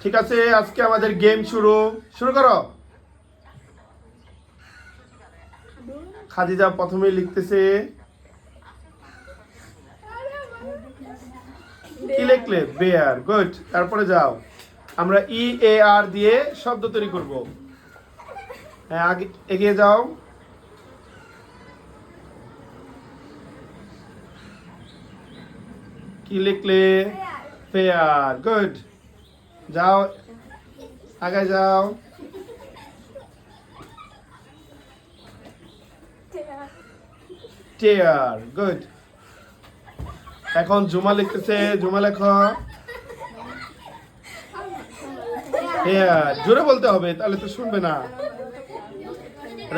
ঠিক আছে, আজকে আমাদের গেম শুরু করো। খাদিজা প্রথমেই লিখতেছে, কি লিখলে? বেয়ার। গুড। তারপরে যাও, আমরা EAR দিয়ে শব্দ তৈরি করব। হ্যাঁ, আগে এগিয়ে যাও। কি লিখলে? ফেয়ার। গুড। যাও, আগে যাও। টেয়ার। গুড। এখন জুমা লিখতেছে, জুমা লেখো। হেয়ার। জোরে বলতে হবে, তাহলে তো শুনবে না।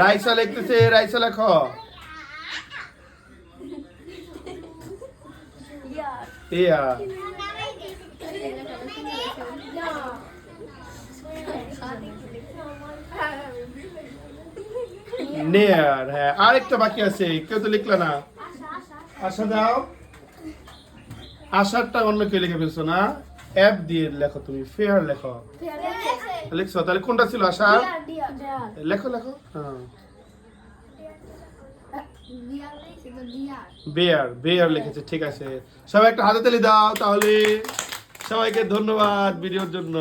রাইসা লিখতেছে, রাইসা লেখো। হেয়ার। নেয়ার। হ্যাঁ, আরেকটা বাকি আছে, কেউ তো লিখলো না। আশা দাও। আশারটা অন্য কেউ লিখে ফেলছো না? অ্যাপ দিয়ে লেখো, তুমি ফেয়ার লেখো। লিখছো, তাহলে কোনটা ছিল আশা? লেখো লেখো। হ্যাঁ, বেয়ার। বেয়ার লিখেছে, ঠিক আছে। সবাই একটা হাতে তালি দাও তাহলে। সবাইকে ধন্যবাদ ভিডিওর জন্য।